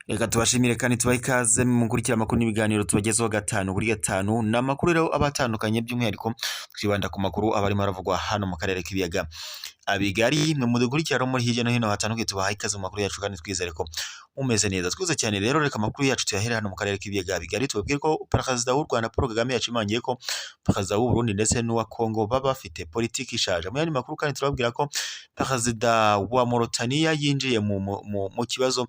Reka tubashimire kandi tubahe ikaze mu gukurikira amakuru n'ibiganiro tubagezaho gatanu kuri gatanu. Ni amakuru rero aba atandukanye by'umwihariko twibanda ku makuru aba arimo aravugwa hano mu karere k'ibiyaga bigari. Mwe mudukurikira muri hirya no hino hatandukanye, tubahaye ikaze mu makuru yacu kandi twizere ko mumeze neza. Twiza cyane rero, reka amakuru yacu tuyahere hano mu karere k'ibiyaga bigari. Tubabwire ko Perezida w'u Rwanda Paul Kagame yashimangiye ko Perezida w'u Burundi ndetse n'uwa Congo baba bafite politiki ishaje. Mu yandi makuru kandi turababwira ko Perezida wa Mortania yinjiye mu kibazo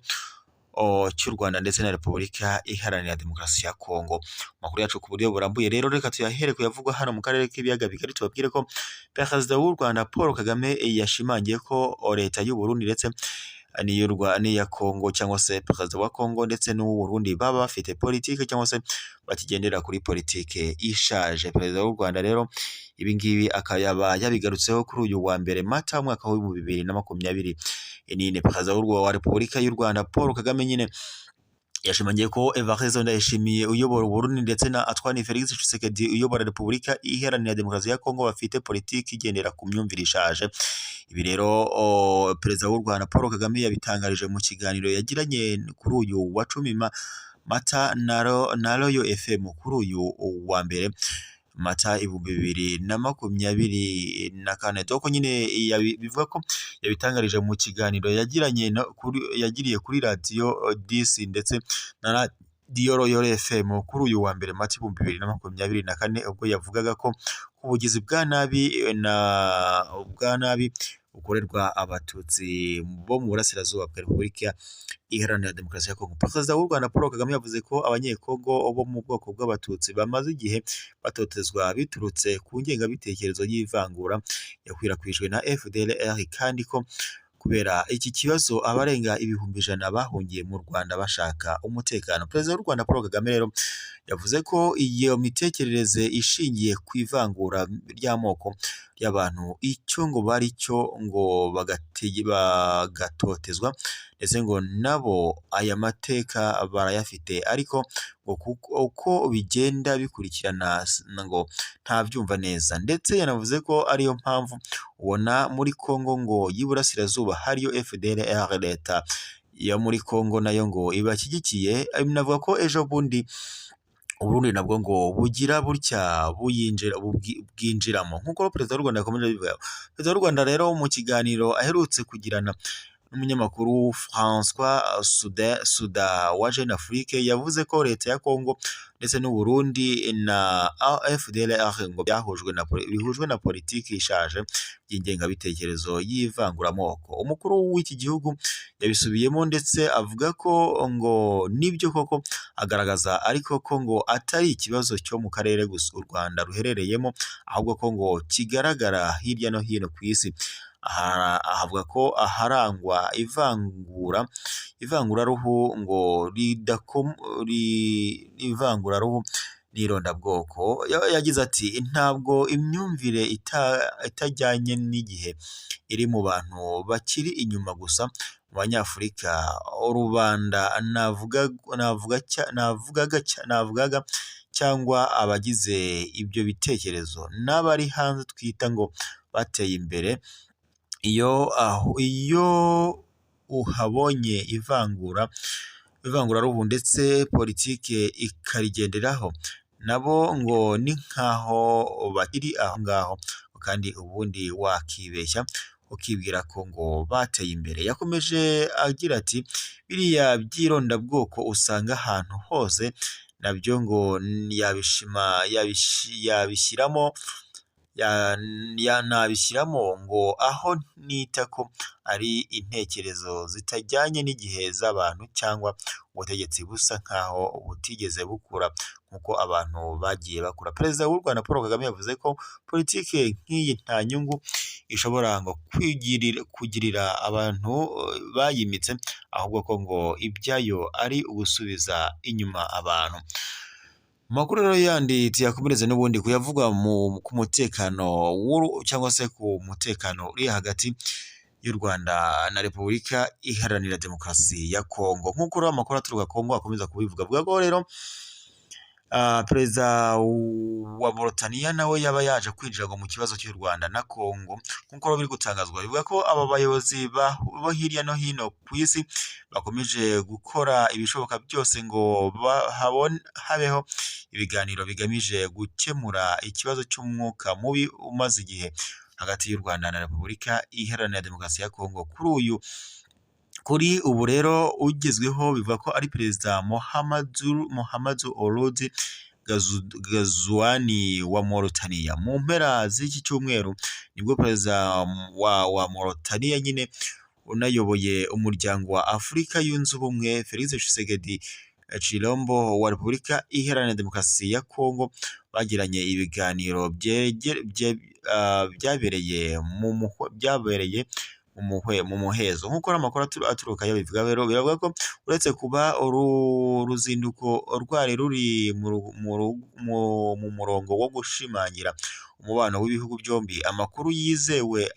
cy'u Rwanda ndetse na Repubulika Iharanira Demokarasi ya Congo. Makuru yacu ku buryo burambuye rero, reka tuyahere kuyavugwa hano mu karere k'ibiyaga bigari. Tubabwire ko Perezida w'u Rwanda Paul Kagame yashimangiye ko leta y'u Burundi ndetse n'iya Congo cyangwa se Perezida wa Congo ndetse n'uw'u Burundi baba bafite politike cyangwa se bakigendera kuri politike ishaje. Perezida w'u Rwanda rero ibi ngibi akaba yabigarutseho kuri uyu wa mbere Mata mwaka wa 2024. Perezida wa Repubulika y'u Rwanda Paul Kagame nyine yashimangiye ko Evariste Ndayishimiye uyobora Burundi ndetse na Antoine Felix Tshisekedi uyobora Repubulika Iharanira Demokarasi ya Congo bafite politiki igendera ku myumvire ishaje. Ibi rero Perezida w'u Rwanda Paul Kagame yabitangarije mu kiganiro yagiranye kuri uyu wa 10 Mata Nayo FM kuri uyu wa mbere Mata 2024. Doko nyine bivuga ko yabitangarije mu kiganiro yagiriye kuri radio 10 ndetse na radio Royal FM kuri uyu wa mbere Mata 2024, ubwo yavugaga ko ubugizi bwa nabi bukorerwa abatutsi bo mu burasirazuba bwa Repubulika Iharanira Demokarasi ya Congo. Perezida w'u Rwanda Paul Kagame yavuze ko abanyekongo bo mu bwoko bw'abatutsi bamaze igihe batotezwa biturutse ku ngengabitekerezo y'ivangura yakwirakwijwe na FDLR, kandi ko kubera iki kibazo abarenga 100,000 bahungiye mu Rwanda bashaka umutekano. Perezida w'u Rwanda Paul Kagame rero yavuze ko iyo mitekerereze ishingiye ku ivangura ry'amoko y'abantu icyo ngo bari cyo ngo bagatotezwa ndetse ngo nabo aya mateka barayafite, ariko ngo uko bigenda bikurikirana ngo ntabyumva neza. Ndetse yanavuze ko ariyo mpamvu ubona muri Congo ngo y'Iburasirazuba hariyo FDLR, leta yo muri Congo nayo ngo ibashyigikiye. Binavuga ko ejo bundi Uburundi nabwo ngo bugira burya bwinjiramo, nk'uko Perezida w'u Rwanda yakomeje abivuga. Perezida w'u Rwanda rero mu kiganiro aherutse kugirana n'umunyamakuru François Suda wa Jeune Afrique yavuze ko leta ya Congo ndetse n'u Burundi na FDLR ngo bihujwe na politiki ishaje y'ingengabitekerezo y'ivanguramoko. Umukuru w'iki gihugu yabisubiyemo ndetse avuga ko ngo nibyo koko, agaragaza ariko ko ngo atari ikibazo cyo mu karere gusa u Rwanda ruherereyemo, ahubwo ko ngo kigaragara hirya no hino ku isi. Ahavuga ko aharangwa ivanguraruhu ngo ivanguraruhu n'irondabwoko. Yagize ati ntabwo imyumvire itajyanye n'igihe iri mu bantu bakiri inyuma gusa mu Banyafurika. Rubanda navugaga cyangwa abagize ibyo bitekerezo n'abari hanze twita ngo bateye imbere. Iyo uhabonye ivanguraruhu ndetse politike ikarigenderaho, nabo ngo ni nkaho bakiri aho ngaho, kandi ubundi wakibeshya ukibwira ko ngo bateye imbere. Yakomeje agira ati biriya by'irondabwoko usanga ahantu hose, nabyo ngo nabishyiramo ngo aho nita ko ari intekerezo zitajyanye n'igihe z'abantu cyangwa ubutegetsi busa nkaho butigeze bukura nk'uko abantu bagiye bakura. Perezida w'u Rwanda Paul Kagame yavuze ko politiki nk'iyi nta nyungu ishobora ngo kugirira abantu bayimitse, ahubwo ko ngo ibyayo ari ugusubiza inyuma abantu. Makuru rero yandi tuyakomereze n'ubundi kuyavuga ku mutekano cyangwa se ku mutekano uri hagati y'u Rwanda na Repubulika Iharanira Demokarasi ya Congo. Nk'uko rero amakuru aturuka Congo akomeza kubivuga, avuga ko rero perezida wa Mortania nawe yaba yaje kwinjira ngo mu kibazo cy'u Rwanda na Congo nk'uko biri gutangazwa bivuga ko aba bayobozi bo hirya no hino ku isi bakomeje gukora ibishoboka byose ngo habeho ibiganiro bigamije gukemura ikibazo cy'umwuka mubi umaze igihe hagati y'u Rwanda na Repubulika Iharanira Demokarasi ya Congo. Kuri ubu rero ugezweho bivuga ko ari perezida Mohamedou Ould Ghazouani wa Mortania. Mu mpera z'iki cyumweru nibwo perezida wa Mortania nyine unayoboye umuryango wa Afurika yunze ubumwe Felix Tshisekedi Chilombo wa Repubulika Iharanira Demokarasi ya Congo bagiranye ibiganiro byabereye mu muhezo nk'uko amakuru aturuka bivuga rero biravuga ko uretse kuba uruzinduko rwari ruri mu murongo wo gushimangira umubano w'ibihugu byombi, amakuru yizewe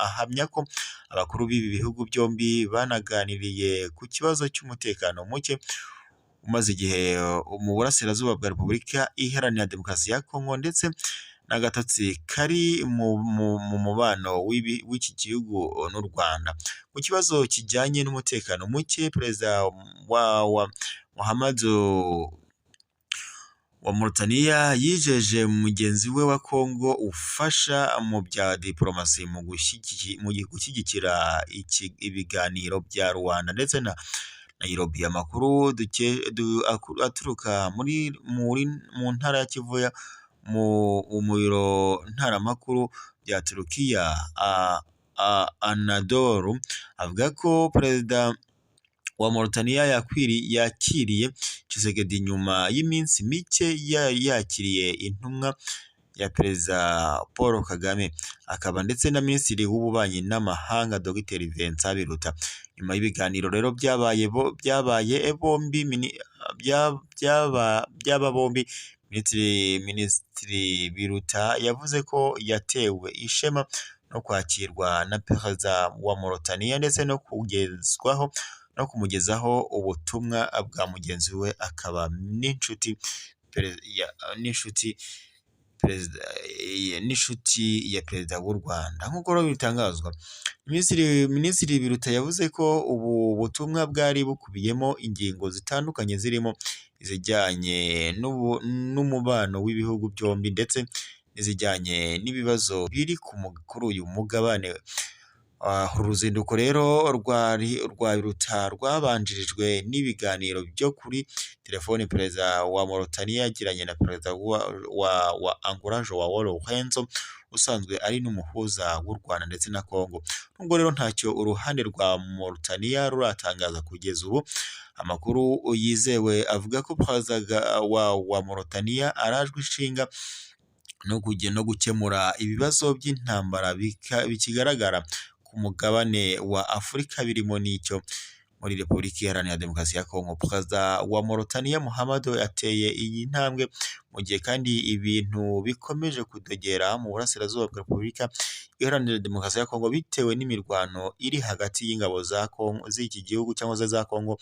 ahamya ko abakuru b'ibi bihugu byombi banaganiriye ku kibazo cy'umutekano muke umaze igihe mu burasirazuba bwa Repubulika Iharanira Demokarasi ya Congo ndetse n'agatotsi kari mu mubano w'iki gihugu n'u Rwanda. Mu kibazo kijyanye n'umutekano muke, perezida wa Mohamedou wa Mortania yijeje mugenzi we wa Congo ufasha mu bya diplomasi mu gushyigikira ibiganiro bya Rwanda ndetse na Nairobi. Amakuru aturuka mu ntara ya Kivu mu biro ntaramakuru bya Turukiya Anadolu avuga ko perezida wa Mortania yakiriye Tshisekedi nyuma y'iminsi mike yakiriye intumwa ya perezida Paul Kagame akaba ndetse na minisitiri w'ububanyi n'amahanga Dr Vincent Biruta. Nyuma y'ibiganiro rero byabaye bombi Minisitiri Biruta yavuze ko yatewe ishema no kwakirwa na perezida wa Mortania ndetse no kumugezaho ubutumwa bwa mugenzi we akaba n'inshuti ya perezida w'u Rwanda. Nk'uko rero bitangazwa, Minisitiri Biruta yavuze ko ubu butumwa bwari bukubiyemo ingingo zitandukanye zirimo izijyanye n'umubano w'ibihugu byombi ndetse n'izijyanye n'ibibazo biri kuri uyu mugabane. Uru ruzinduko rero rwa Biruta rwabanjirijwe n'ibiganiro byo kuri telefoni perezida wa Mortania yagiranye na perezida wa Angola Joao Lourenço usanzwe ari n'umuhuza w'u Rwanda ndetse na Congo. Nubwo rero ntacyo uruhande rwa Mortania ruratangaza kugeza ubu, amakuru yizewe avuga ko perezida wa Mortania arajwe ishinga no gukemura ibibazo by'intambara bikigaragara ku mugabane wa Afurika birimo n'icyo muri Repubulika Iharanira Demokarasi ya Congo. Perezida wa Mortania Mohamedou yateye iyi ntambwe mu gihe kandi ibintu bikomeje kudogera mu burasirazuba bwa Repubulika Iharanira Demokarasi ya Congo bitewe n'imirwano iri hagati y'ingabo z'iki gihugu cyangwa za Congo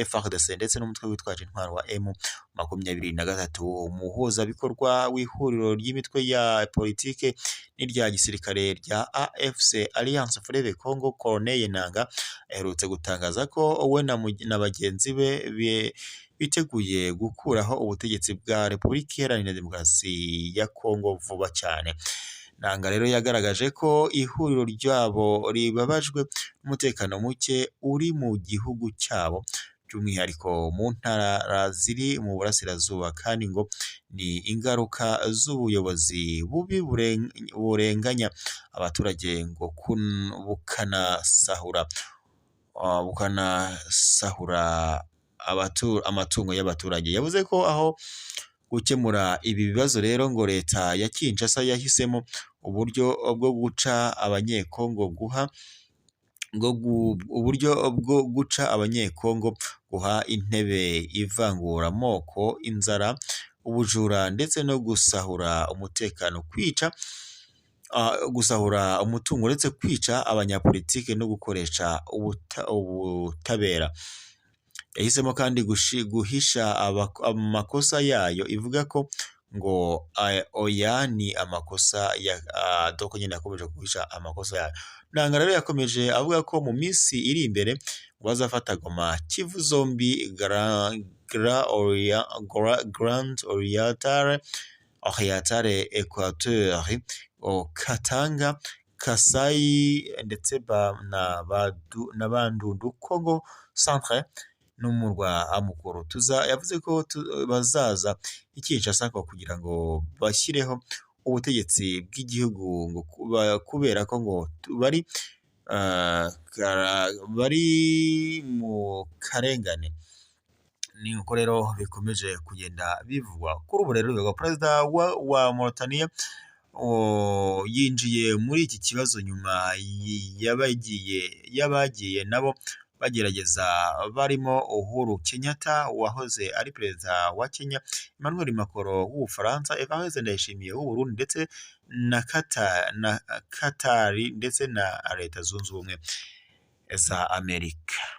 FARDC ndetse n'umutwe witwaje intwaro wa M23. Umuhuzabikorwa w'ihuriro ry'imitwe ya politike n'irya gisirikare rya AFC Alliance Fleuve Congo Colonel Nanga aherutse gutangaza ko we na bagenzi be biteguye gukuraho ubutegetsi bwa Repubulika Iharanira Demokarasi ya Congo vuba cyane. Nanga rero yagaragaje ko ihuriro ryabo ribabajwe n'umutekano muke uri mu gihugu cyabo by'umwihariko mu ntara ziri mu burasirazuba kandi ngo ni ingaruka z'ubuyobozi bubi burenganya abaturage ngo bukanasahura amatungo y'abaturage. Yavuze ko aho gukemura ibi bibazo rero ngo leta ya Kinshasa yahisemo uburyo bwo guca abanyekongo guha intebe ivanguramoko, inzara, ubujura ndetse no gusahura umutungo uretse kwica abanyapolitike no gukoresha ubutabera. yahisemo kandi guhisha amakosa yayo ivuga ko ngo oya ni amakosa ya doko nyine yakomeje guhisha amakosa yayo. Nanga rero yakomeje avuga ko mu minsi iri imbere bazafata Goma, Kivu zombi, Grand Orientale, Equateur, Katanga, Kasai ndetse na Bandundu, Congo Centre n'umurwa amukuru. Yavuze ko bazaza Kinshasa kugira ngo bashyireho ubutegetsi bw'igihugu ngo kubera ko ngo bari mu karengane. Ni uko rero bikomeje kugenda bivugwa. Kuri ubu rero perezida wa Mortania yinjiye muri iki kibazo nyuma y'abagiye nabo bagerageza, barimo Uhuru Kenyatta wahoze ari perezida wa Kenya, Emmanuel Macron w'Ubufaransa, Evariste Ndayishimiye w'Uburundi ndetse na Qatar ndetse na Leta Zunze Ubumwe za Amerika.